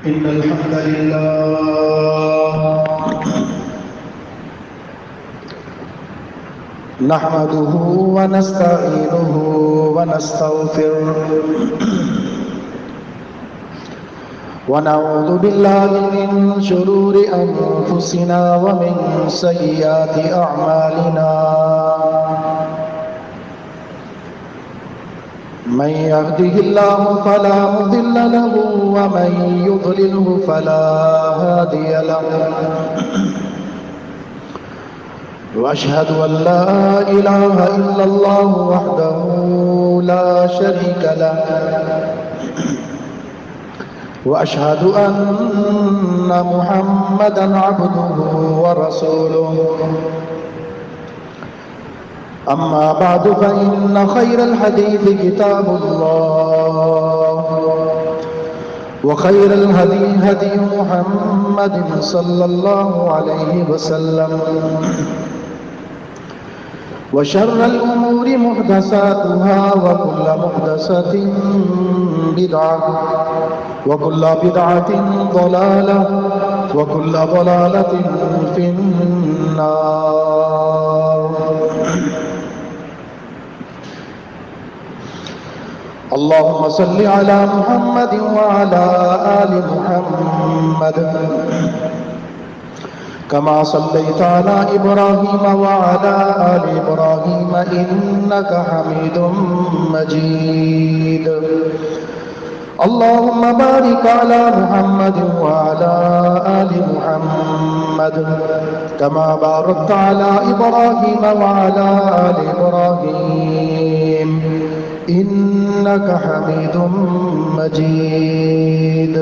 إن الحمد لله نحمده ونستعينه ونستغفره ونعوذ بالله من شرور أنفسنا ومن سيئات أعمالنا من يهده الله فلا مضل له ومن يضلله فلا هادي له وأشهد أن لا إله إلا الله وحده لا شريك له وأشهد أن محمدًا عبده ورسوله أما بعد فإن خير الحديث كتاب الله وخير الهدي هدي محمد صلى الله عليه وسلم وشر الأمور محدثاتها وكل محدثة بدعة وكل بدعة ضلالة وكل ضلالة في النار اللهم صل على محمد وعلى آل محمد كما صليت على إبراهيم وعلى آل إبراهيم إنك حميد مجيد اللهم بارك على محمد وعلى آل محمد كما باركت على إبراهيم وعلى آل إبراهيم إنك حميد مجيد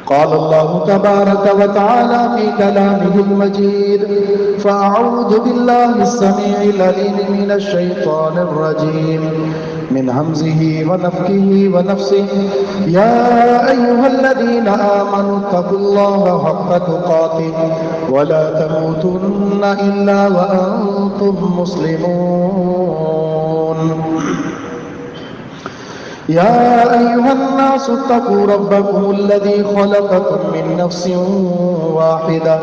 قال الله تبارك وتعالى في كلامه المجيد فأعوذ بالله السميع العليم من الشيطان الرجيم من همزه ونفخه ونفسه يا أيها الذين آمنوا اتقوا الله حق تقاته ولا تموتن إلا وأنتم مسلمون يا أيها الناس اتقوا ربكم الذي خلقكم من نفس واحدة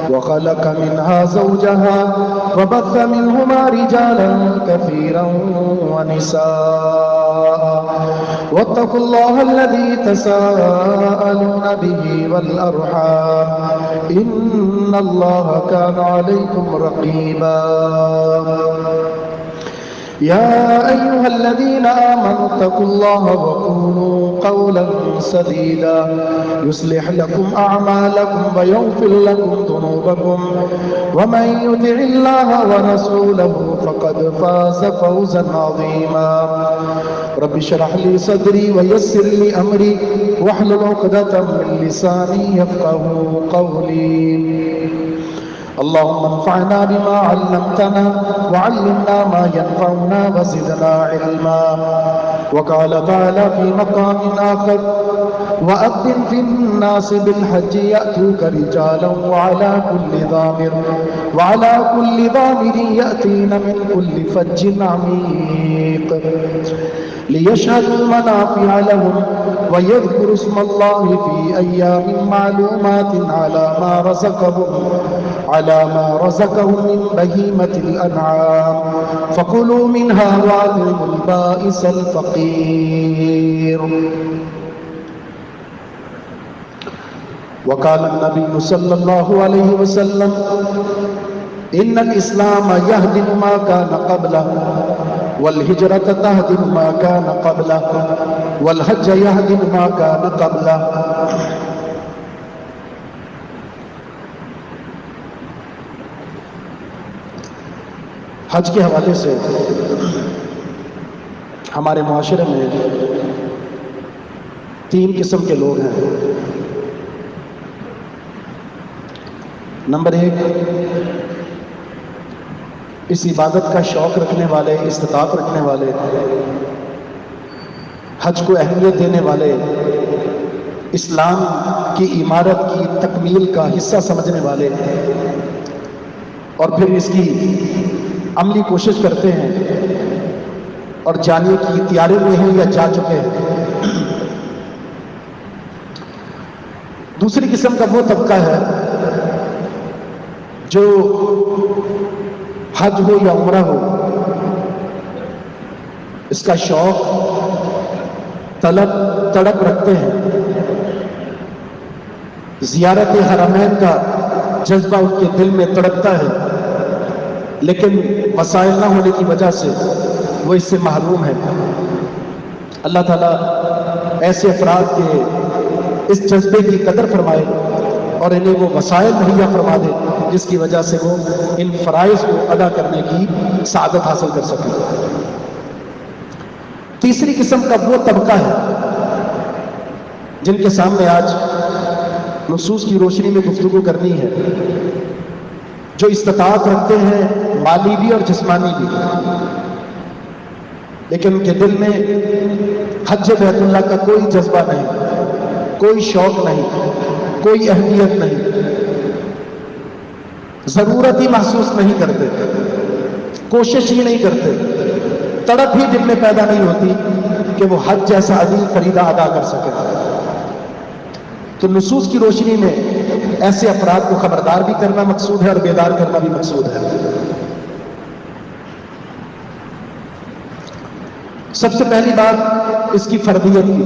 وخلق منها زوجها وبث منهما رجالا كثيرا ونساء واتقوا الله الذي تساءلون به والأرحام إن الله كان عليكم رقيبا يا أيها الذين آمنوا اتقوا الله وقولوا قولا سديدا يصلح لكم أعمالكم ويغفر لكم ذنوبكم ومن يطع الله ورسوله فقد فاز فوزا عظيما رب اشرح لي صدري ويسر لي أمري واحلل عقدة من لساني يفقهوا قولي اللهم انفعنا بما علمتنا وعلمنا ما ينفعنا وزدنا علما وقال تعالى في مقام آخر وأذن في الناس بالحج يأتوك رجالا وعلى كل ضامر يأتين من كل فج عميق ليشهدوا منافع لهم ويذكروا اسم الله في أيام معلومات على ما رزقهم من بهيمة الأنعام فكلوا منها وأطعموا البائس الفقير وقال النبي صلى الله عليه وسلم إن الإسلام يهدم ما كان قبله والهجرة تهدم ما كان قبله والحج يهدم ما كان قبله حج کے حوالے سے ہمارے معاشرے میں 3 قسم کے لوگ ہیں. نمبر 1 اس عبادت کا شوق رکھنے والے، استطاعت رکھنے والے، حج کو اہمیت دینے والے، اسلام کی عمارت کی تکمیل کا حصہ سمجھنے والے، اور پھر اس کی عملی کوشش کرتے ہیں اور جانے کی تیاری میں ہیں یا جا چکے ہیں. دوسری قسم کا وہ طبقہ ہے جو حج ہو یا عمرہ ہو، اس کا شوق، طلب، تڑپ رکھتے ہیں، زیارت حرمین کا جذبہ ان کے دل میں تڑپتا ہے، لیکن وسائل نہ ہونے کی وجہ سے وہ اس سے محروم ہے۔ اللہ تعالیٰ ایسے افراد کے اس جذبے کی قدر فرمائے اور انہیں وہ وسائل مہیا فرما دے جس کی وجہ سے وہ ان فرائض کو ادا کرنے کی سعادت حاصل کر سکیں۔ تیسری قسم کا وہ طبقہ ہے جن کے سامنے آج نصوص کی روشنی میں گفتگو کرنی ہے، جو استطاعت رکھتے ہیں مالی بھی اور جسمانی بھی، لیکن ان کے دل میں حج بیت اللہ کا کوئی جذبہ نہیں، کوئی شوق نہیں، کوئی اہمیت نہیں، ضرورت ہی محسوس نہیں کرتے، کوشش ہی نہیں کرتے، تڑپ ہی دل میں پیدا نہیں ہوتی کہ وہ حج جیسا عظیم فریضہ ادا کر سکے۔ تو نصوص کی روشنی میں ایسے افراد کو خبردار بھی کرنا مقصود ہے اور بیدار کرنا بھی مقصود ہے۔ سب سے پہلی بات اس کی فرضیت کی،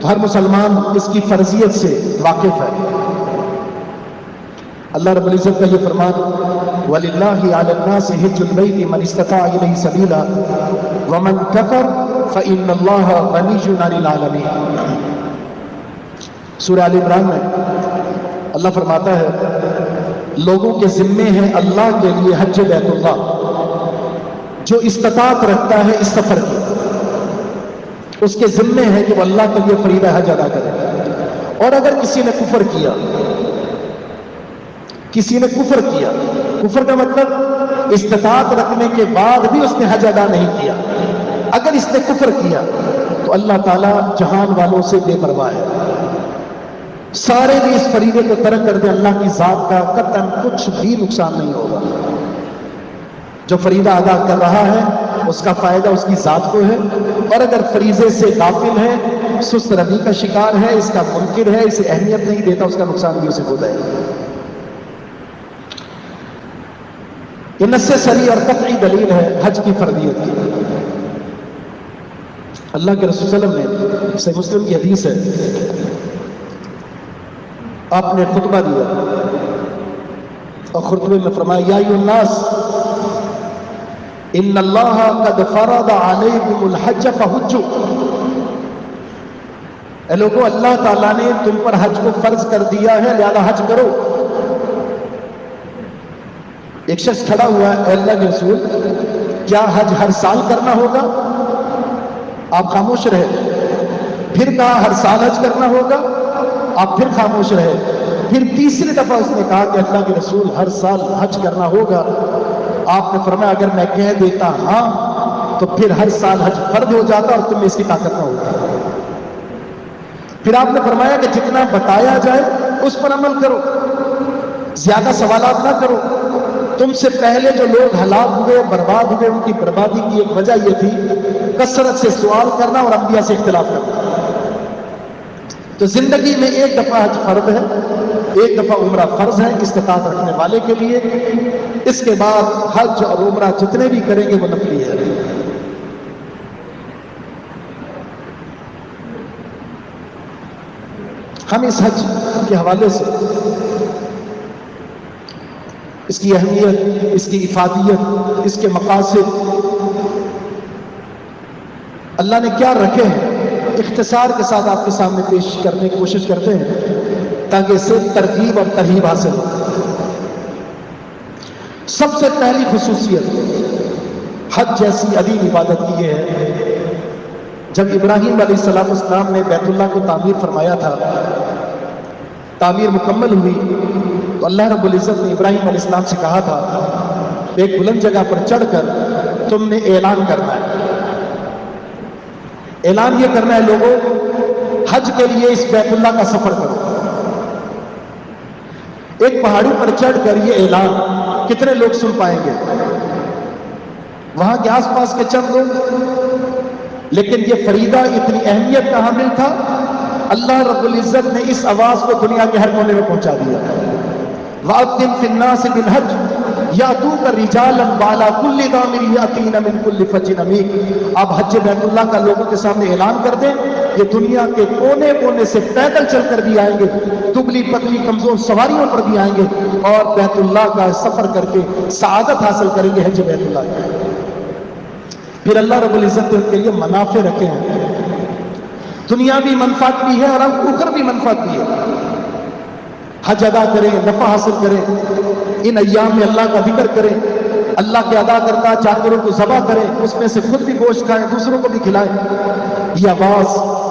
تو ہر مسلمان اس کی فرضیت سے واقف ہے۔ اللہ رب العزت کا یہ فرمان، وَلِلَّهِ عَلَى النَّاسِ حِجُّ الْبَيْتِ مَنِ اسْتَطَاعَ إِلَيْهِ سَبِيلًا وَمَنْ كَفَرَ فَإِنَّ اللَّهَ غَنِيٌّ عَنِ الْعَالَمِينَ۔ سورہ آل عمران میں اللہ فرماتا ہے لوگوں کے ذمے ہیں اللہ کے لیے حج بیت اللہ، جو استطاعت رکھتا ہے اس سفر کی، اس کے ذمے ہے کہ وہ اللہ کے لیے فریضہ حج ادا کرے۔ اور اگر کسی نے کفر کیا، کسی نے کفر کیا، کفر کا مطلب استطاعت رکھنے کے بعد بھی اس نے حج ادا نہیں کیا، اگر اس نے کفر کیا تو اللہ تعالیٰ جہان والوں سے بے پرواہ ہے، سارے بھی اس فریضے کو ترک کر دیں، اللہ کی ذات کا قطعاً کچھ بھی نقصان نہیں ہوگا۔ جو فریضہ ادا کر رہا ہے اس کا فائدہ اس کی ذات کو ہے، اور اگر فریضے سے غافل ہے، سست روی کا شکار ہے، اس کا منکر ہے، اسے اہمیت نہیں دیتا، اس کا نقصان بھی اسے ہوتا ہے۔ یہ نص صریح اور قطعی دلیل ہے حج کی فرضیت کی۔ اللہ کے رسول صلی اللہ علیہ وسلم نے، صحیح مسلم کی حدیث ہے، آپ نے خطبہ دیا اور خطبے میں فرمایا یا ایھا الناس ان اللہ قد فرض علیکم الحج فحجوا، اے لوگو اللہ تعالیٰ نے تم پر حج کو فرض کر دیا ہے، لہذا حج کرو۔ ایک شخص کھڑا ہوا، اے اللہ کے رسول کیا حج ہر سال کرنا ہوگا؟ آپ خاموش رہے۔ پھر کہا ہر سال حج کرنا ہوگا؟ آپ پھر خاموش رہے۔ پھر تیسری دفعہ اس نے کہا کہ اللہ کے رسول ہر سال حج کرنا ہوگا۔ آپ نے فرمایا اگر میں کہہ دیتا ہاں تو پھر ہر سال حج فرض ہو جاتا اور تم میں اس کی طاقت نہ ہوتی۔ پھر آپ نے فرمایا کہ جتنا بتایا جائے اس پر عمل کرو، زیادہ سوالات نہ کرو۔ تم سے پہلے جو لوگ ہلاک ہوئے، برباد ہوئے، ان کی بربادی کی ایک وجہ یہ تھی کثرت سے سوال کرنا اور انبیاء سے اختلاف کرنا۔ تو زندگی میں ایک دفعہ حج فرض ہے، ایک دفعہ عمرہ فرض ہے استطاعت رکھنے والے کے لیے، اس کے بعد حج اور عمرہ جتنے بھی کریں گے وہ نفلی ہے۔ ہم اس حج کے حوالے سے اس کی اہمیت، اس کی افادیت، اس کے مقاصد، اللہ نے کیا رکھے ہیں، اختصار کے ساتھ آپ کے سامنے پیش کرنے کی کوشش کرتے ہیں تاکہ اس سے ترغیب اور ترہیب حاصل ہو۔ سب سے پہلی خصوصیت حج جیسی عظیم عبادت کی یہ ہے، جب ابراہیم علیہ السلام نے بیت اللہ کو تعمیر فرمایا تھا، تعمیر مکمل ہوئی تو اللہ رب العزت نے ابراہیم علیہ السلام سے کہا تھا ایک بلند جگہ پر چڑھ کر تم نے اعلان کرنا ہے، اعلان یہ کرنا ہے لوگوں حج کے لیے اس بیت اللہ کا سفر کرو۔ ایک پہاڑی پر چڑھ کر یہ اعلان کتنے لوگ سن پائیں گے؟ وہاں کے آس پاس کے چند لوگ، لیکن یہ فریضہ اتنی اہمیت کا حامل تھا، اللہ رب العزت نے اس آواز کو دنیا کے ہر کونے میں پہنچا دیا. وَأَذِّن فِي النَّاسِ بِالْحَجِّ يَأْتُوكَ رِجَالًا وَعَلَىٰ كُلِّ ضَامِرٍ يَأْتِينَ مِنْ كُلِّ فَجٍّ عَمِيقٍ. آپ حج بیت اللہ کا لوگوں کے سامنے اعلان کر دیں، یہ دنیا کے کونے کونے سے پیدل چل کر بھی آئیں گے، دبلی پتلی کمزور سواریوں پر بھی آئیں گے، اور بیت اللہ کا سفر کر کے سعادت حاصل کریں گے حج بیت اللہ کا. پھر اللہ رب العزت نے ان کے لیے منافع رکھے ہیں، دنیاوی منفعت بھی ہے اور اخروی منفعت بھی ہے. حج ادا کریں، نفع حاصل کریں، ان ایام میں اللہ کا ذکر کریں، اللہ کے ادا کرتا جانوروں کو ذبح کریں، اس میں سے خود بھی گوشت کھائیں، دوسروں کو بھی کھلائیں. یہ آواز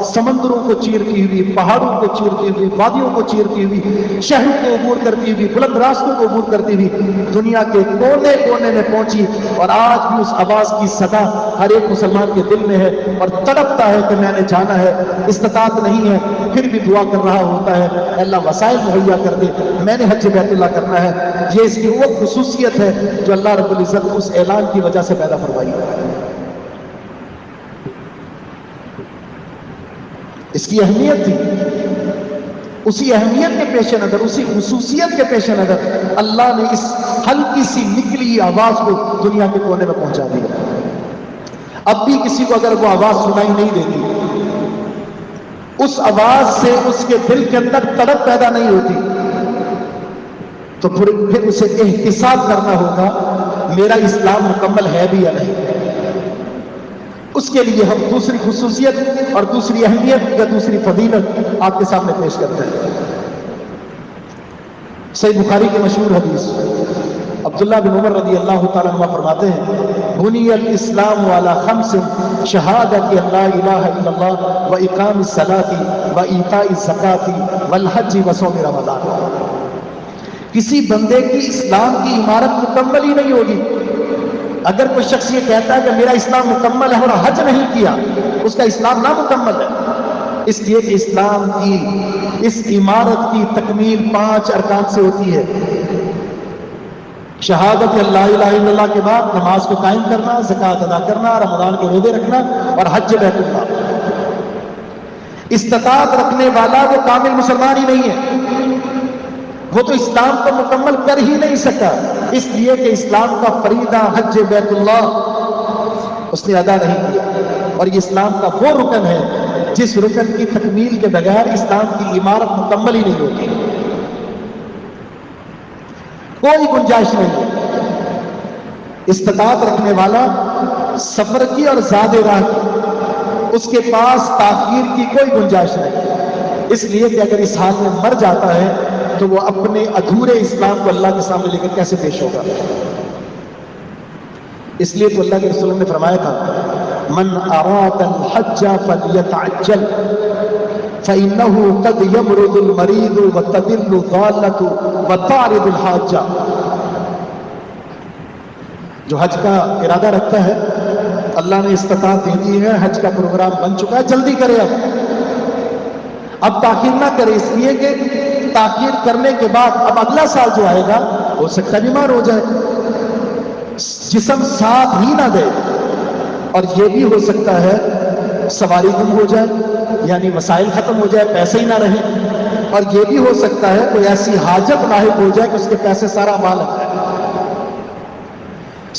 سمندروں کو چیرتی ہوئی، پہاڑوں کو چیرتی ہوئی، وادیوں کو چیرتی ہوئی، شہروں کو عبور کرتی ہوئی، بلند راستوں کو عبور کرتی ہوئی دنیا کے کونے کونے میں پہنچی. اور آج بھی اس آواز کی صدا ہر ایک مسلمان کے دل میں ہے اور تڑپتا ہے کہ میں نے جانا ہے، استطاعت نہیں ہے پھر بھی دعا کر رہا ہوتا ہے، اللہ وسائل مہیا کر دے، میں نے حج بیت اللہ کرنا ہے. یہ اس کی وہ خصوصیت ہے جو اللہ رب العزت نے اس اعلان کی وجہ سے پیدا فرمائی. اس کی اہمیت تھی، اسی اہمیت کے پیش نظر، اسی خصوصیت کے پیش نظر اللہ نے اس ہلکی سی نکلی آواز کو دنیا کے کونے میں پہنچا دیا. اب بھی کسی کو اگر وہ آواز سنائی نہیں دیتی، اس آواز سے اس کے دل کے اندر تڑپ پیدا نہیں ہوتی، تو پھر اسے احتساب کرنا ہوگا میرا اسلام مکمل ہے بھی یا نہیں. اس کے لیے ہم دوسری خصوصیت اور دوسری اہمیت یا دوسری فضیلت آپ کے سامنے پیش کرتے ہیں. صحیح بخاری کی مشہور حدیث، عبداللہ بن عمر رضی اللہ تعالیٰ عنہ فرماتے ہیں بنی الاسلام علی خمس شہادت ان لا الہ الا اللہ و اقام الصلاۃ و ایتاء الزکاۃ والحج و صوم رمضان. کسی بندے کی اسلام کی عمارت مکمل ہی نہیں ہوگی اگر کوئی شخص یہ کہتا ہے کہ میرا اسلام مکمل ہے اور حج نہیں کیا، اس کا اسلام نامکمل ہے. اس لیے کہ اسلام کی اس عمارت کی تکمیل 5 ارکان سے ہوتی ہے. شہادت اللہ الہ الا اللہ کے بعد نماز کو قائم کرنا، زکوٰۃ ادا کرنا، رمضان کے روزے رکھنا اور حج بیت اللہ. استطاعت رکھنے والا وہ کامل مسلمان ہی نہیں ہے، وہ تو اسلام کو مکمل کر ہی نہیں سکا، اس لیے کہ اسلام کا فریضہ حج بیت اللہ اس نے ادا نہیں کیا. اور یہ اسلام کا وہ رکن ہے جس رکن کی تکمیل کے بغیر اسلام کی عمارت مکمل ہی نہیں ہوتی، کوئی گنجائش نہیں ہے. استطاعت رکھنے والا سفر کی اور زاد راہ کی، اس کے پاس تاخیر کی کوئی گنجائش نہیں، اس لیے کہ اگر اس حال میں مر جاتا ہے تو وہ اپنے ادھورے اسلام کو اللہ کے سامنے لے کر کیسے پیش ہوگا. اس لیے تو اللہ کے رسول نے فرمایا تھا من اراد الحج فلیتعجل فإنه قد يمرض المريض وتدل الضالة وتعرض الحاجة. جو حج کا ارادہ رکھتا ہے اللہ نے استطاعت دے دی ہے، حج کا پروگرام بن چکا ہے، جلدی کرے، اب تاخیر نہ کرے، اس لیے کہ تاخیر کرنے کے بعد اب اگلا سال جو آئے گا ہو سکتا ہے بیمار ہو جائے، جسم ساتھ ہی نہ دے، اور یہ بھی ہو سکتا ہے سواری گم ہو جائے، یعنی وسائل ختم ہو جائے، پیسے ہی نہ رہیں، اور یہ بھی ہو سکتا ہے کوئی ایسی حاجت لاحق ہو جائے کہ اس کے پیسے سارا مال لگ جائے،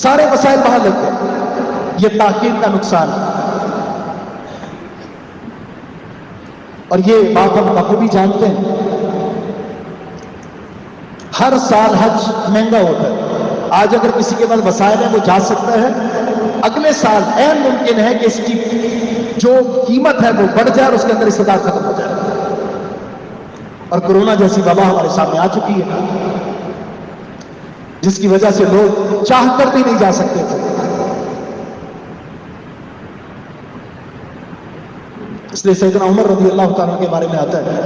سارے وسائل وہاں لگ گئے. یہ تاخیر کا نقصان ہے. اور یہ بات ہم بخوبی جانتے ہیں، ہر سال حج مہنگا ہوتا ہے. آج اگر کسی کے پاس وسائل ہے وہ جا سکتا ہے، اگلے سال عین ممکن ہے کہ اس کی جو قیمت ہے وہ بڑھ جائے اور اس کے اندر استطاعت ختم ہو جائے. اور کورونا جیسی وبا ہمارے سامنے آ چکی ہے جس کی وجہ سے لوگ چاہ کر بھی نہیں جا سکتے تھے. اس لیے سیدنا عمر رضی اللہ تعالیٰ کے بارے میں آتا ہے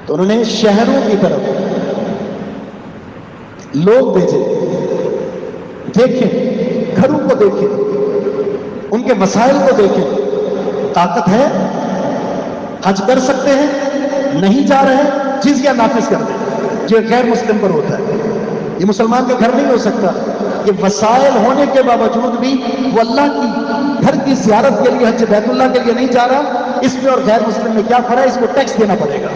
تو انہوں نے شہروں کی طرف لوگ بھیجے، دیکھیں گھروں کو دیکھیں، ان کے وسائل کو دیکھیں، طاقت ہے، حج کر سکتے ہیں، نہیں جا رہے ہیں، جزیہ نافذ کر دیں. یہ غیر مسلم پر ہوتا ہے، یہ مسلمان کا گھر نہیں ہو سکتا. یہ وسائل ہونے کے باوجود بھی وہ اللہ کی گھر کی زیارت کے لیے حج بیت اللہ کے لیے نہیں جا رہا، اس میں اور غیر مسلم میں کیا فرق ہے؟ اس کو ٹیکس دینا پڑے گا۔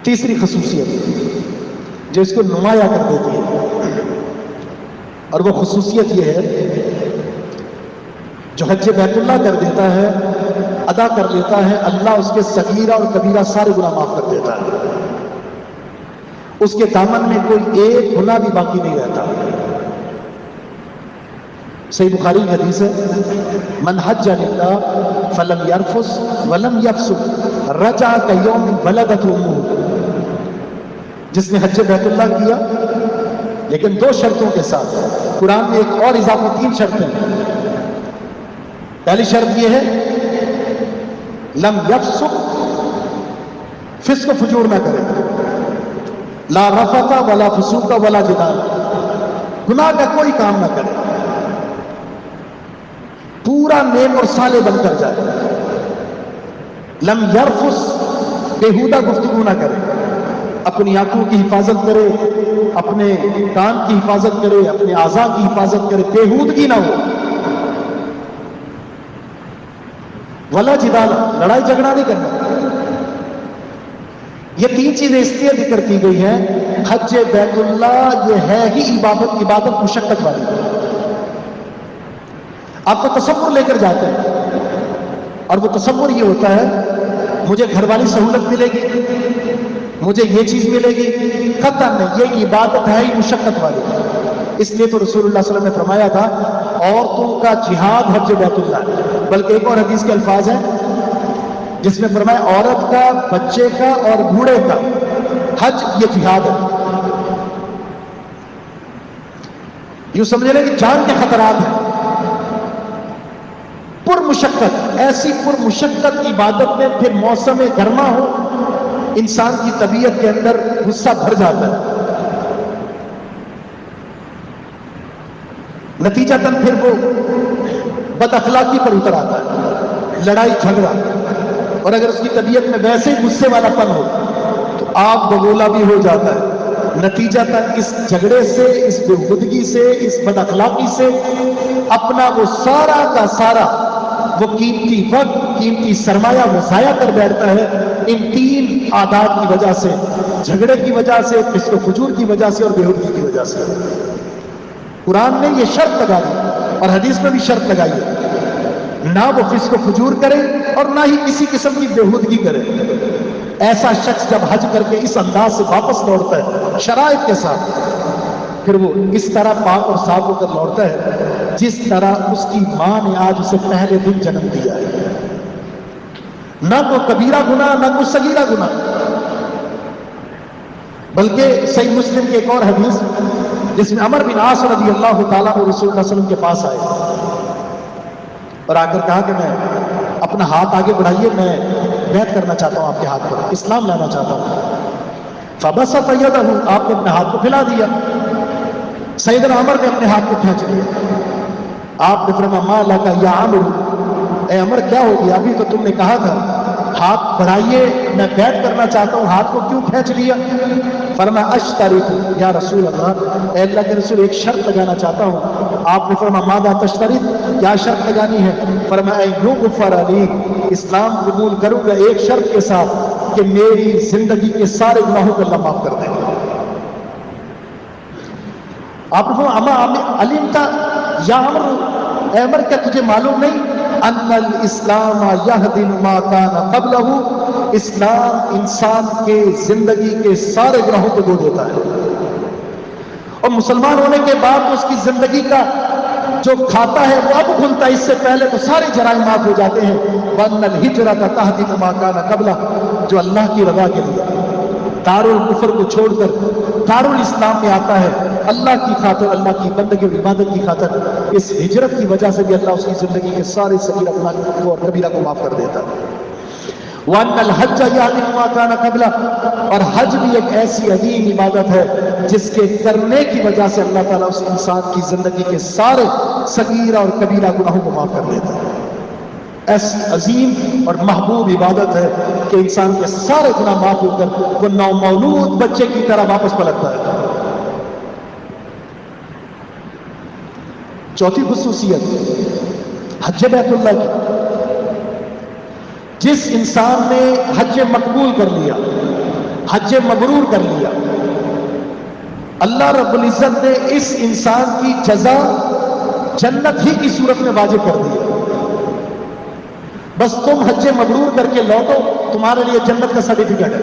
تیسری خصوصیت جو اس کو نمایاں کر دیتی ہے، اور وہ خصوصیت یہ ہے، جو حج بیت اللہ کر دیتا ہے، ادا کر لیتا ہے، اللہ اس کے صغیرہ اور کبیرہ سارے گناہ معاف کر دیتا ہے، اس کے دامن میں کوئی ایک گناہ بھی باقی نہیں رہتا۔ صحیح بخاری کی حدیث ہے، من حج للہ فلم یرفث ولم یفسق رجع کیوم ولدتہ امہ، جس نے حج بیت اللہ کیا لیکن 2 شرطوں کے ساتھ، قرآن میں ایک اور اضافہ 3 شرطیں ہیں۔ پہلی شرط یہ ہے لم یفسق، فسق و فجور نہ کرے، لا رفث ولا فسوق ولا جدال، گناہ کا کوئی کام نہ کرے، پورا نیک اور صالح بن کر جائے۔ لم یرفث، بےہودہ گفتگو نہ کرے، اپنی آنکھوں کی حفاظت کرے، اپنے کان کی حفاظت کرے، اپنے اعضاء کی حفاظت کرے، بےہودگی نہ ہو۔ ولا جدال، لڑائی جھگڑا نہیں کرنا۔ یہ 3 چیزیں اس لیے ذکر کی گئی ہیں، حج بیت اللہ یہ ہے ہی عبادت مشقت والی۔ آپ کو تصور لے کر جاتے ہیں، اور وہ تصور یہ ہوتا ہے مجھے گھر والی سہولت ملے گی، مجھے یہ چیز ملے گی، قطعاً نہیں، یہ عبادت ہے ہی مشقت والی۔ اس لیے تو رسول اللہ صلی اللہ علیہ وسلم نے فرمایا تھا عورتوں کا جہاد حج بیت اللہ ہے، بلکہ ایک اور حدیث کے الفاظ ہیں جس میں فرمایا عورت کا، بچے کا اور بوڑھے کا حج یہ جہاد ہے۔ یوں سمجھ لیں کہ جان کے خطرات ہیں، پر مشقت، ایسی پر مشقت عبادت میں پھر موسم گرما ہو، انسان کی طبیعت کے اندر غصہ بھر جاتا ہے، نتیجتاً پھر وہ بد اخلاقی پر اتر آتا ہے، لڑائی جھگڑا، اور اگر اس کی طبیعت میں ویسے ہی غصے والا پن ہو تو آپ بگولا بھی ہو جاتا ہے۔ نتیجتاً اس جھگڑے سے، اس بےہودگی سے، اس بد اخلاقی سے اپنا وہ سارا کا سارا وہ قیمتی وقت، قیمتی سرمایہ وہ ضائع کر بیٹھتا ہے، ان 3 عادات کی وجہ سے، جھگڑے کی وجہ سے، فسق و فجور کی وجہ سے اور بےہودگی کی وجہ سے۔ قرآن نے یہ شرط لگا دی اور حدیث میں بھی شرط لگائی ہے، نہ وہ فسق و فجور کرے اور نہ ہی کسی قسم کی بےہودگی کرے۔ ایسا شخص جب حج کر کے اس انداز سے واپس لوٹتا ہے شرائط کے ساتھ، پھر وہ اس طرح پاک اور صاف ہو کر لوٹتا ہے جس طرح اس کی ماں نے آج اسے پہلے دن جنم دیا ہے۔ نہ کوئی کبیرہ گناہ، نہ کوئی صغیرہ گناہ، بلکہ صحیح مسلم کی ایک اور حدیث جس میں عمر بن عاص رضی اللہ تعالیٰ عنہ رسول اللہ صلی اللہ علیہ وسلم کے پاس آئے اور آ کر کہا کہ میں اپنا ہاتھ آگے بڑھائیے، میں بیعت کرنا چاہتا ہوں آپ کے ہاتھ پر، اسلام لانا چاہتا ہوں۔ فبسط یدہ، آپ نے اپنے ہاتھ کو پھیلا دیا۔ سیدنا عمر نے اپنے ہاتھ کو کھینچ لیا۔ آپ نے فرمایا ما لک یا عمر، اے عمر کیا ہو گیا؟ ابھی تو تم نے کہا تھا ہاتھ بڑھائیے، میں بیعت کرنا چاہتا ہوں، ہاتھ کو کیوں کھینچ لیا؟ فرمایا اشترط یا رسول اللہ، اے اللہ کے رسول ایک شرط لگانا چاہتا ہوں۔ آپ نے فرمایا ماذا تشترط، کیا شرط لگانی ہے؟ فرمایا یغفر لی، اسلام قبول کروں گا ایک شرط کے ساتھ کہ میری زندگی کے سارے گناہوں کو اللہ معاف کر دے۔ آپ نے فرمایا اما علمت یا عمر، اے عمر کیا تجھے معلوم نہیں ان الاسلام یہدم ما کان قبلہ، اسلام انسان کے زندگی کے سارے گناہوں کو دھو دیتا ہے، اور مسلمان ہونے کے بعد اس کی زندگی کا جو کھاتا ہے وہ اب کھلتا ہے، اس سے پہلے تو سارے جرائم معاف ہو جاتے ہیں۔ وَأَنَّ الْهِجْرَةَ تَهْدِمُ مَا كَانَ قَبْلَهُ، جو اللہ کی رضا کے لیے دارالکفر کو چھوڑ کر دارالاسلام میں آتا ہے، اللہ کی خاطر، اللہ کی بندگی اور عبادت کی خاطر، اس ہجرت کی وجہ سے بھی اللہ اس کی زندگی کے سارے صغیرہ گناہ کو اور کبیرہ کو معاف کر دیتا ہے۔ وَأَنَّ الْحَجَّ يَهْدِمُ مَا كَانَ قَبْلَهُ، اور حج بھی ایک ایسی عظیم عبادت ہے جس کے کرنے کی وجہ سے اللہ تعالیٰ اس انسان کی زندگی کے سارے صغیرہ اور کبیرہ گناہوں کو معاف کر دیتا ہے۔ ایسی عظیم اور محبوب عبادت ہے کہ انسان کے سارے گناہ معاف ہو کر وہ نومولود بچے کی طرح واپس پلٹتا ہے۔ چوتھی خصوصیت حج بیت اللہ کی، جس انسان نے حج مقبول کر لیا، حج مبرور کر لیا، اللہ رب العزت نے اس انسان کی جزا جنت ہی کی صورت میں واجب کر دی ہے۔ بس تم حج مبرور کر کے لوٹو، تمہارے لیے جنت کا سرٹیفکیٹ ہے۔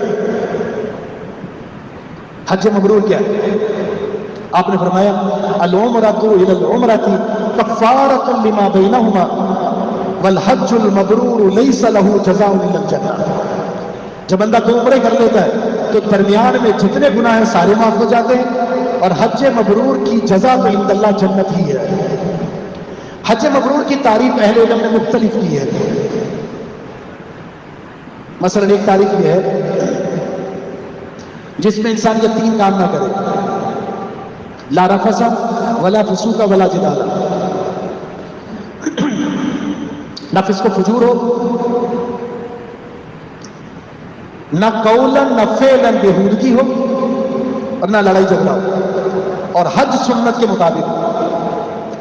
حج مبرور کیا ہے؟ آپ نے فرمایا العمرۃ الی العمرۃ کفارۃ لما بینہما والحج المبرور لیس له جزاء الا الجنہ۔ جب بندہ 2 عمرے کر لیتا ہے تو درمیان میں جتنے گناہ ہیں سارے معاف ہو جاتے ہیں، اور حج مبرور کی جزا تو عند اللہ جنت ہی ہے۔ حج مبرور کی تعریف اہل علم نے مختلف کی ہے۔ مثلا ایک تعریف یہ ہے جس میں انسان یہ 3 کام نہ کرے: لا رفث ولا فسوق ولا جدال، نہ فسق و فجور ہو، نہ قولا نہ فعلا بےہودگی ہو، اور نہ لڑائی جھگڑا ہو، اور حج سنت کے مطابق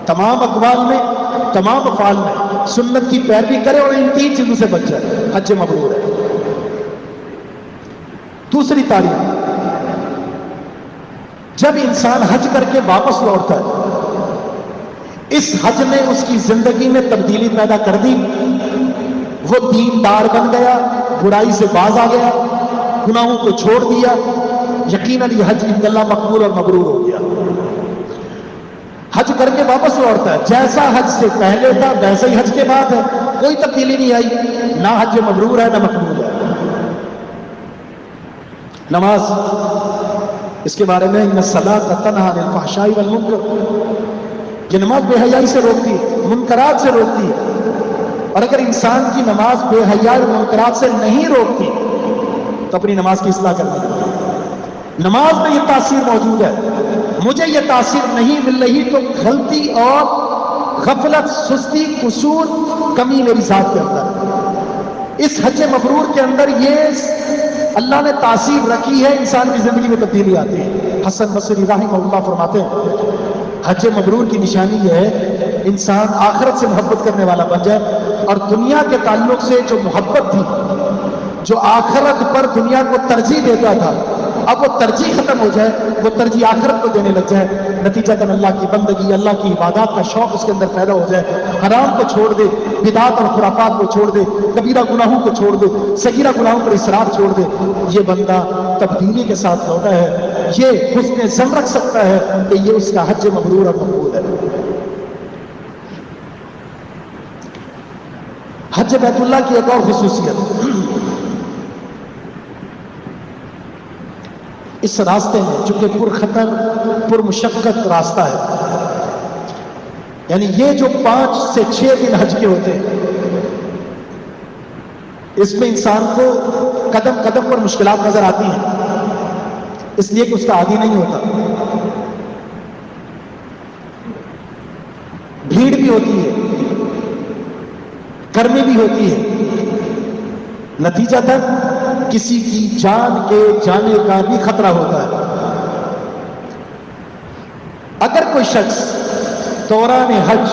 تمام اقوال میں، تمام افعال میں سنت کی پیروی کرے اور ان 3 چیزوں سے بچ جائے، حج مبرور ہے۔ دوسری تعریف، جب انسان حج کر کے واپس لوٹتا ہے، اس حج نے اس کی زندگی میں تبدیلی پیدا کر دی، وہ دیندار بن گیا، برائی سے باز آ گیا، گناہوں کو چھوڑ دیا، یقیناً یہ حج عند اللہ مقبول اور مبرور ہو گیا۔ حج کر کے واپس لوٹتا ہے، جیسا حج سے پہلے تھا ویسا ہی حج کے بعد ہے، کوئی تبدیلی نہیں آئی، نہ حج مبرور ہے نہ مقبول ہے۔ نماز، اس کے بارے میں ان الصلاۃ تنہی عن الفحشاء والمنکر، یہ نماز بے حیائی سے روکتی ہے، منکرات سے روکتی ہے، اور اگر انسان کی نماز بے حیائی اور منکرات سے نہیں روکتی تو اپنی نماز کی اصلاح کرنی ہے۔ نماز میں یہ تاثیر موجود ہے، مجھے یہ تاثیر نہیں مل رہی تو غلطی اور غفلت، سستی، قصور، کمی میری ذات کے اندر۔ اس حج مبرور کے اندر یہ اللہ نے تاثیر رکھی ہے، انسان کی زندگی میں تبدیلی آتی ہے۔ حسن بصری رحمہ اللہ فرماتے ہیں حج مبرور کی نشانی یہ ہے انسان آخرت سے محبت کرنے والا بن جائے، اور دنیا کے تعلق سے جو محبت تھی، جو آخرت پر دنیا کو ترجیح دیتا تھا، اب وہ ترجیح ختم ہو جائے، وہ ترجیح آخرت کو دینے لگ جائے، نتیجتاً اللہ کی بندگی، اللہ کی عبادات کا شوق اس کے اندر پیدا ہو جائے، حرام کو چھوڑ دے، بدعات اور خرافات کو چھوڑ دے، کبیرہ گناہوں کو چھوڑ دے، صغیرہ گناہوں پر اصرار چھوڑ دے۔ یہ بندہ تبدیلی کے ساتھ لوٹا ہے، یہ حسن ظن رکھ سکتا ہے کہ یہ اس کا حج مبرور اور مقبول ہے۔ حج بیت اللہ کی ایک اور خصوصیت، اس راستے میں چونکہ پرخطر پرمشقت راستہ ہے، یعنی یہ جو 5 سے 6 دن حج کے ہوتے ہیں، اس میں انسان کو قدم قدم پر مشکلات نظر آتی ہیں، اس لیے کہ اس کا عادی نہیں ہوتا، بھیڑ بھی ہوتی ہے، گرمی بھی ہوتی ہے، نتیجتاً کسی کی جان کے جانے کا بھی خطرہ ہوتا ہے۔ اگر کوئی شخص دوران حج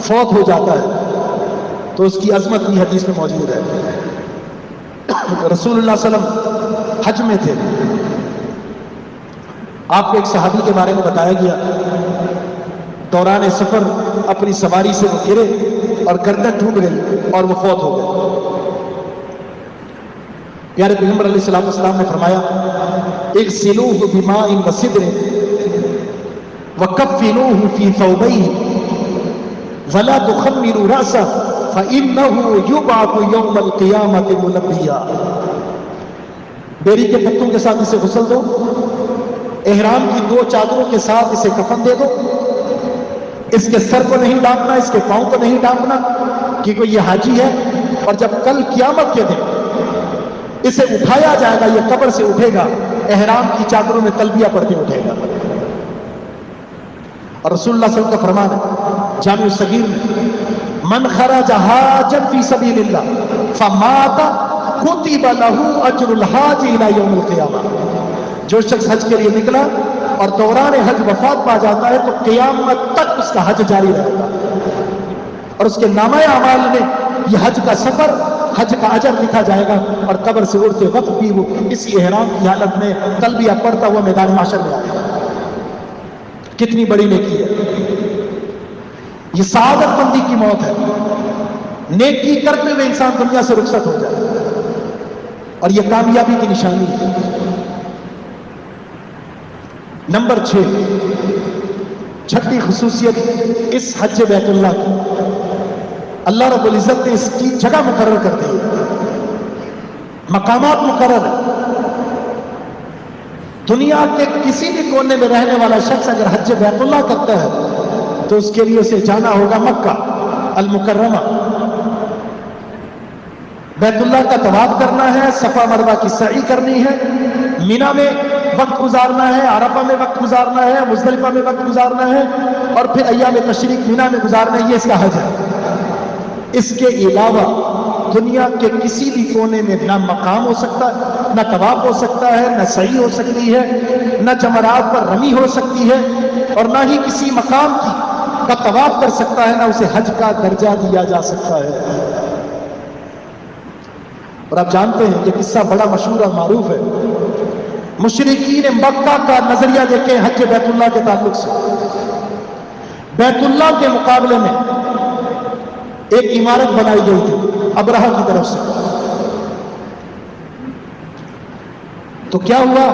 فوت ہو جاتا ہے تو اس کی عظمت بھی حدیث میں موجود ہے۔ رسول اللہ صلی اللہ علیہ وسلم حج میں تھے، آپ کو ایک صحابی کے بارے میں بتایا گیا، دوران سفر اپنی سواری سے وہ گرے اور گردن ٹوٹ گئی اور وہ فوت ہو گئے۔ پیارے پیغمبر علیہ السلام نے فرمایا اغسلوہ بماء وسدر وکفنوہ فی ثوبیہ ولا تخمروا رأسہ فإنہ یبعث یوم القیامۃ ملبیا۔ بیری کے پتوں کے ساتھ اسے غسل دو، احرام کی 2 چادروں کے ساتھ اسے کفن دے دو، اس کے سر کو نہیں ڈانپنا، اس کے پاؤں کو نہیں ڈانپنا، کیونکہ یہ حاجی ہے، اور جب کل قیامت کے دن اسے اٹھایا جائے گا، یہ قبر سے اٹھے گا، احرام کی چادروں میں تلبیہ پڑھ کے اٹھے گا۔ اور رسول اللہ صلی اللہ علیہ وسلم کا فرمان ہے جامع الصغیر میں من خرج حاجا فی سبیل اللہ فمات کتب لہ اجر الحاج الی یوم القیامہ۔ جو شخص حج کے لیے نکلا اور دوران حج وفات پا جاتا ہے تو قیامت تک اس کا حج جاری رہے گا، اور اس کے نامہ اعمال میں یہ حج کا سفر، حج کا اجر لکھا جائے گا، اور قبر سے اٹھتے وقت بھی وہ اسی احرام کی حالت میں تلبیہ پڑھتا ہوا میدان محشر میں آئے گا۔ کتنی بڑی نیکی ہے یہ، سعادت مندی کی موت ہے۔ نیکی کرتے ہوئے انسان دنیا سے رخصت ہو جائے، اور یہ کامیابی کی نشانی ہے۔ نمبر 6، چھٹی خصوصیت اس حج بیت اللہ کی، اللہ رب العزت نے اس کی جگہ مقرر کر دی ہے، مقامات مقرر ہے۔ دنیا کے کسی بھی کونے میں رہنے والا شخص اگر حج بیت اللہ کرتا ہے تو اس کے لیے اسے جانا ہوگا مکہ المکرمہ، بیت اللہ کا طواف کرنا ہے، صفا مروہ کی سعی کرنی ہے، مینا میں وقت گزارنا ہے، عرفہ میں وقت گزارنا ہے، مزدلفہ میں وقت گزارنا ہے، اور پھر ایام تشریق مینا میں گزارنا ہے۔ یہ اس کا حج ہے۔ اس کے علاوہ دنیا کے کسی بھی کونے میں نہ مقام ہو سکتا ہے، نہ طواف ہو سکتا ہے، نہ سعی ہو سکتی ہے، نہ جمرات پر رمی ہو سکتی ہے، اور نہ ہی کسی مقام کا طواف کر سکتا ہے، نہ اسے حج کا درجہ دیا جا سکتا ہے۔ اور آپ جانتے ہیں یہ قصہ بڑا مشہور اور معروف ہے، مشرکین مکہ کا نظریہ دیکھیں حج بیت اللہ کے تعلق سے۔ بیت اللہ کے مقابلے میں ایک عمارت بنائی گئی تھی ابرہہ کی طرف سے، تو کیا ہوا،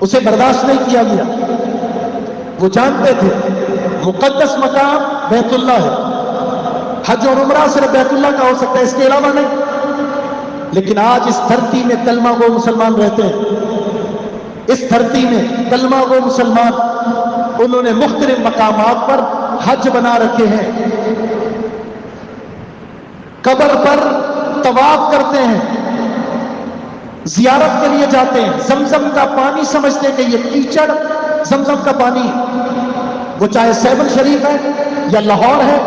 اسے برداشت نہیں کیا گیا۔ وہ جانتے تھے مقدس مقام بیت اللہ ہے، حج اور عمرہ صرف بیت اللہ کا ہو سکتا ہے، اس کے علاوہ نہیں۔ لیکن آج اس دھرتی میں کلمہ گو مسلمان رہتے ہیں، اس دھرتی میں کلمہ گو مسلمان، انہوں نے مختلف مقامات پر حج بنا رکھے ہیں، قبر پر طواف کرتے ہیں، زیارت کے لیے جاتے ہیں، زمزم کا پانی سمجھتے کہ یہ کیچڑ زمزم کا پانی، وہ چاہے سیون شریف ہے یا لاہور ہے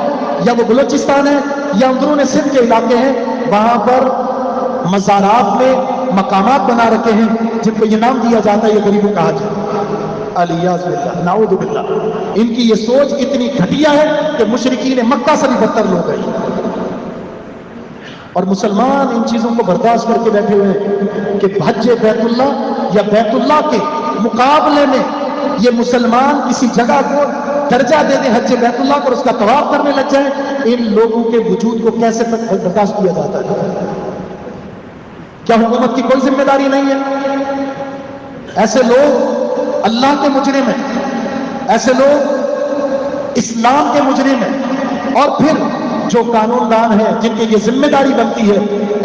یا وہ بلوچستان ہے یا اندرون سندھ کے علاقے ہیں، وہاں پر مزارات میں مقامات بنا رکھے ہیں جن کو یہ نام دیا جاتا ہے یہ غریبوں کا حج ہے۔ الیاذ باللہ، نعوذ باللہ۔ ان کی یہ سوچ اتنی گھٹیا ہے کہ مشرکین مکہ سے بھی بدتر لوگ ہیں، اور مسلمان ان چیزوں کو برداشت کر کے بیٹھے ہوئے ہیں کہ حج بیت اللہ یا بیت اللہ کے مقابلے میں یہ مسلمان کسی جگہ کو درجہ دے دیں حج بیت اللہ کو اور اس کا طواف کرنے لگ جائیں۔ ان لوگوں کے وجود کو کیسے برداشت کیا جاتا ہے؟ کیا حکومت کی کوئی ذمہ داری نہیں ہے؟ ایسے لوگ اللہ کے مجرم ہیں، ایسے لوگ اسلام کے مجرم ہیں، اور پھر جو قانون دان ہیں جن کی یہ ذمہ داری بنتی ہے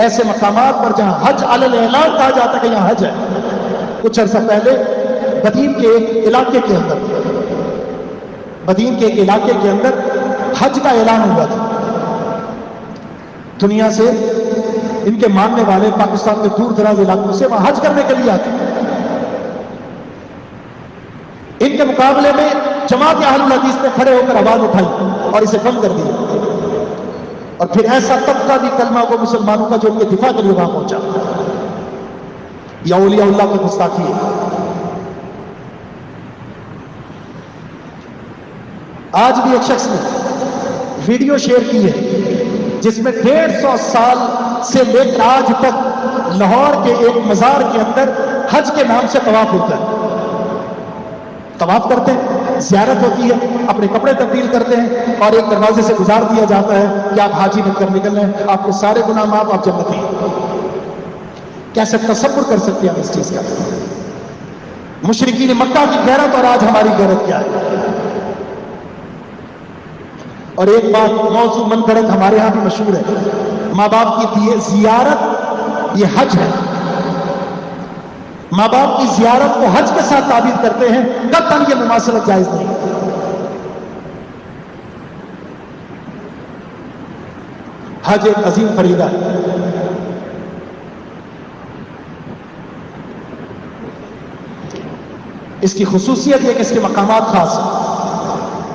ایسے مقامات پر جہاں حج علی الاعلان کہا جاتا ہے کہ یہاں حج ہے۔ کچھ عرصہ پہلے بدین کے ایک علاقے کے اندر، بدین کے ایک علاقے کے اندر حج کا اعلان ہوا تھا۔ دنیا سے ان کے ماننے والے پاکستان کے دور دراز علاقوں سے وہاں حج کرنے کے لیے آتے ہیں۔ ان کے مقابلے میں جماعت اہل الحدیث نے کھڑے ہو کر آواز اٹھائی اور اسے کم کر دیا، اور پھر ایسا طبقہ بھی کلمہ کو مسلمانوں کا جو ان کے دفاع کے لیے وہاں پہنچا۔ یا اولیاء اللہ کی گستاخی ہے۔ آج بھی ایک شخص نے ویڈیو شیئر کی ہے جس میں 150 سال سے لے کر آج تک لاہور کے ایک مزار کے اندر حج کے نام سے طواف ہوتا ہے۔ طواف کرتے ہیں، زیارت ہوتی ہے، اپنے کپڑے تبدیل کرتے ہیں، اور ایک دروازے سے گزار دیا جاتا ہے کہ آپ حاجی بن کر نکل رہے ہیں، آپ کے سارے گناہ معاف، آپ جنتی ہیں۔ کیسے تصور کر سکتے ہیں ہم اس چیز کا؟ مشرکین مکہ کی غیرت اور آج ہماری غیرت کیا ہے؟ اور ایک بات موضوع من گھڑت ہمارے ہاں بھی مشہور ہے، ماں باپ کی زیارت یہ حج ہے۔ ماں باپ کی زیارت کو حج کے ساتھ تعبیر کرتے ہیں، قطعاً یہ مماثلت جائز نہیں۔ حج ایک عظیم فریضہ ہے۔ اس کی خصوصیت یہ کہ اس کے مقامات خاص ہیں۔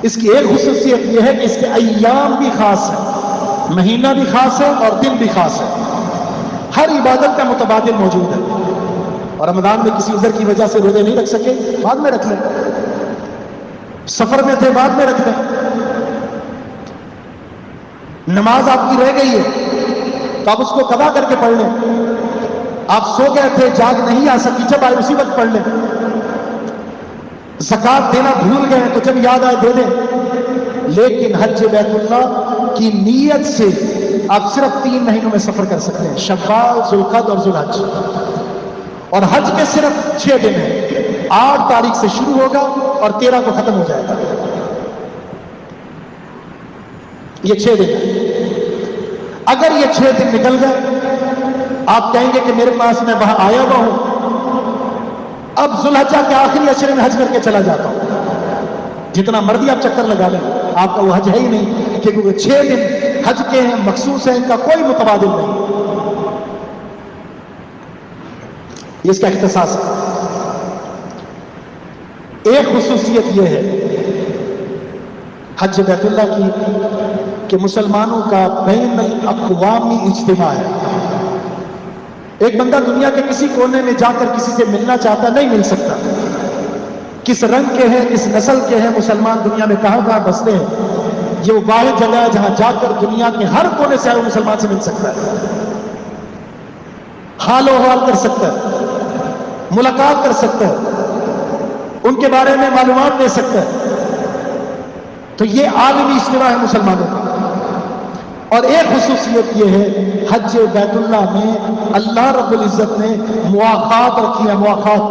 اس کی ایک خصوصیت یہ ہے کہ اس کے ایام بھی خاص ہیں، مہینہ بھی خاص ہے اور دن بھی خاص ہے۔ ہر عبادت کا متبادل موجود ہے۔ اور رمضان میں کسی عذر کی وجہ سے روزے نہیں رکھ سکے بعد میں رکھ لیں، سفر میں تھے بعد میں رکھ لیں، نماز آپ کی رہ گئی ہے تو آپ اس کو قضا کر کے پڑھ لیں، آپ سو گئے تھے جاگ نہیں آ سکی جب آئے اسی وقت پڑھ لیں، زکوٰۃ دینا بھول گئے تو جب یاد آئے دے دیں، لیکن حج بیت اللہ کی نیت سے آپ صرف 3 مہینوں میں سفر کر سکتے ہیں، شوال، ذوالقعدہ اور ذوالحج، اور حج کے صرف 6 دن ہیں، 8 تاریخ سے شروع ہوگا اور 13 کو ختم ہو جائے گا، یہ 6 دن ہیں۔ اگر یہ 6 دن نکل گئے آپ کہیں گے کہ میرے پاس میں وہاں آیا ہوا ہوں، اب ذوالحجہ کے آخری عشرے میں حج کر کے چلا جاتا ہوں، جتنا مرضی آپ چکر لگا لیں آپ کا وہ حج ہے ہی نہیں، کیونکہ وہ 6 دن حج کے ہیں، مخصوص ہیں، ان کا کوئی متبادل نہیں، یہ اس کا اختصاص ہے۔ ایک خصوصیت یہ ہے حج بیت اللہ کی کہ مسلمانوں کا بین الاقوامی اجتماع ہے، ایک بندہ دنیا کے کسی کونے میں جا کر کسی سے ملنا چاہتا نہیں مل سکتا، کس رنگ کے ہیں کس نسل کے ہیں مسلمان دنیا میں کہاں کہاں بستے ہیں، یہ وہ واحد جگہ ہے جہاں جا کر دنیا کے ہر کونے سے آئے مسلمان سے مل سکتا ہے، حال و حوال کر سکتا ہے، ملاقات کر سکتا ہے، ان کے بارے میں معلومات دے سکتا ہے، تو یہ عالمی اجتماع ہے مسلمانوں کا۔ اور ایک خصوصیت یہ ہے حج بیت اللہ میں اللہ رب العزت نے مواخات رکھی ہے، مواخات،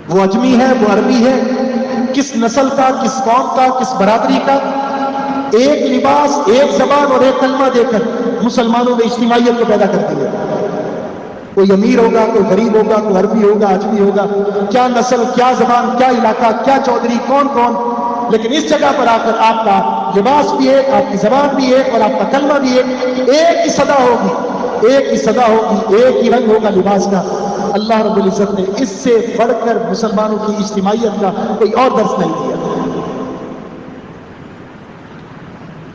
وہ اجمی ہے وہ عربی ہے، کس نسل کا کس قوم کا کس برادری کا، ایک لباس ایک زبان اور ایک کلمہ دے کر مسلمانوں میں اجتماعیت کو پیدا کر دیا، کوئی امیر ہوگا کوئی غریب ہوگا کوئی عربی ہوگا اجمی ہوگا، کیا نسل کیا زبان کیا علاقہ کیا چودھری کون کون، لیکن اس جگہ پر آ کر آپ کا لباس بھی ایک، آپ کی زبان بھی ایک اور آپ کا کلمہ بھی ایک ہی صدا ہوگی، ایک ہی صدا ہوگی، ایک ہی رنگ ہوگا لباس کا۔ اللہ رب العزت نے اس سے بڑھ کر مسلمانوں کی اجتماعیت کا کوئی اور درس نہیں دیا۔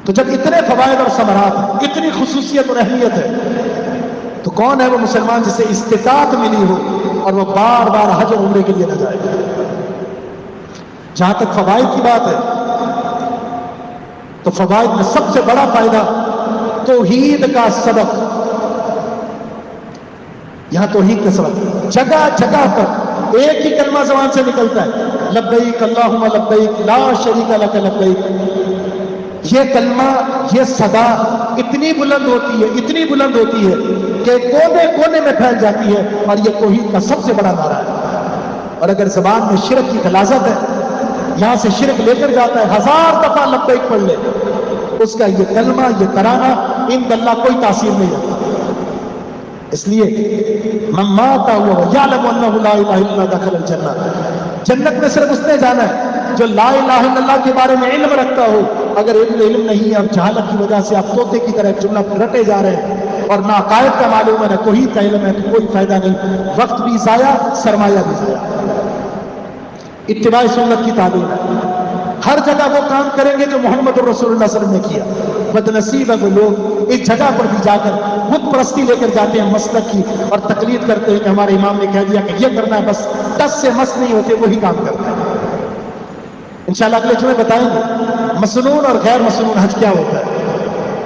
تو جب اتنے فوائد اور ثمرات ہیں، اتنی خصوصیت اور اہمیت ہے، تو کون ہے وہ مسلمان جسے استطاعت ملی ہو اور وہ بار بار حج اور عمرے کے لیے نہ جائے؟ جہاں تک فوائد کی بات ہے تو فوائد میں سب سے بڑا فائدہ توحید کا سبق، یہاں توحید کا سبق جگہ جگہ پر ایک ہی کلمہ زبان سے نکلتا ہے، لبیک اللہم لبیک لا شریک لک لبیک، یہ کلمہ یہ صدا اتنی بلند ہوتی ہے اتنی بلند ہوتی ہے کہ کونے کونے میں پھیل جاتی ہے، اور یہ توحید کا سب سے بڑا نعرہ ہے۔ اور اگر زبان میں شرک کی غلاظت ہے، یہاں سے شرک لے کر جاتا ہے، 1000 دفعہ لبیک پڑھ لے، اس کا یہ کلمہ یہ ترانہ عند اللہ کوئی تاثیر نہیں رکھتا۔ اس لیے من مات وهو يعلم انه لا اله الا الله دخل الجنہ، جنت میں صرف اس نے جانا ہے جو لا الہ الا اللہ کے بارے میں علم رکھتا ہو۔ اگر علم نہیں ہے، اب جہالت کی وجہ سے آپ طوطے کی طرح جملہ رٹے جا رہے ہیں اور نہ عقائد کا معلوم ہے نہ توحید کا علم ہے، تو کوئی فائدہ نہیں، وقت بھی ضائع سرمایہ بھی ضائع۔ اتباع سنت کی تعلیم ہے، ہر جگہ وہ کام کریں گے جو محمد رسول اللہ صلی اللہ علیہ وسلم نے کیا۔ بدنصیب ہے وہ لوگ اس جگہ پر بھی جا کر بت پرستی لے کر جاتے ہیں مسلک کی، اور تقلید کرتے ہیں کہ ہمارے امام نے کہہ دیا کہ یہ کرنا ہے، بس 10 سے مس نہیں ہوتے وہی کام کرتے ہیں۔ انشاءاللہ اگلے جمعے بتائیں گے مسنون اور غیر مسنون حج کیا ہوتا ہے،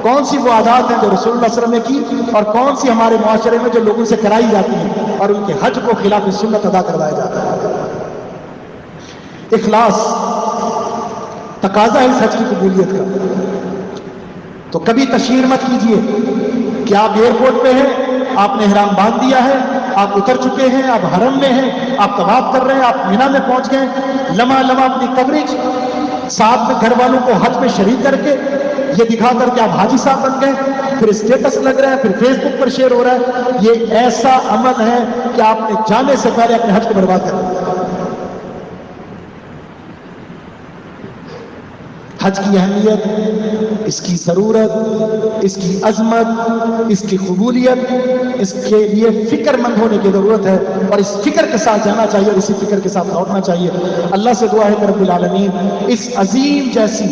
کون سی وہ عادات ہیں جو رسول اللہ صلی اللہ علیہ وسلم نے کی اور کون سی ہمارے معاشرے میں جو لوگوں سے کرائی جاتی ہیں اور ان کے حج کو خلاف سنت ادا کروایا جاتا ہے۔ اخلاص تقاضا ہے اس حج کی قبولیت کا، تو کبھی تشہیر مت کیجئے کہ آپ ایئرپورٹ پہ ہیں، آپ نے احرام باندھ دیا ہے، آپ اتر چکے ہیں، آپ حرم میں ہیں، آپ طواف کر رہے ہیں، آپ مینا میں پہنچ گئے، لمحہ لمحہ اپنی کوریج ساتھ میں گھر والوں کو حج میں شریک کر کے یہ دکھا کر کے آپ حاجی صاحب بن گئے، پھر اسٹیٹس لگ رہا ہے، پھر فیس بک پر شیئر ہو رہا ہے۔ یہ ایسا عمل ہے کہ آپ نے جانے سے پہلے اپنے حج کو برباد کر دیا۔ حج کی اہمیت، اس کی ضرورت، اس کی عظمت، اس کی قبولیت، اس کے لیے فکر مند ہونے کی ضرورت ہے، اور اس فکر کے ساتھ جانا چاہیے اور اسی فکر کے ساتھ لوٹنا چاہیے۔ اللہ سے دعا ہے کہ رب العالمین اس عظیم جیسی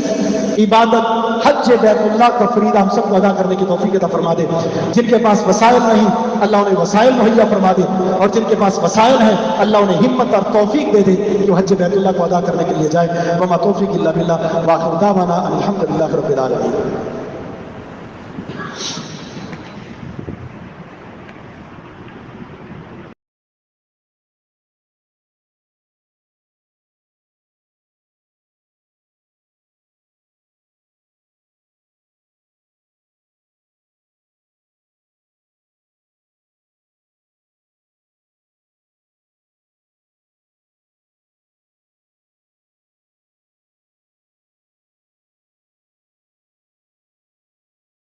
عبادت حج بیت اللہ کا فریضہ ہم سب کو ادا کرنے کی توفیق عطا فرما دے. جن کے پاس وسائل نہیں اللہ انہیں وسائل مہیا فرما دے، اور جن کے پاس وسائل ہیں اللہ انہیں ہمت اور توفیق دے دے کہ وہ حج بیت اللہ کو ادا کرنے کے لیے جائے. وما توفیق الا باللہ، وآخر دعوانا ان الحمد للہ رب العالمین.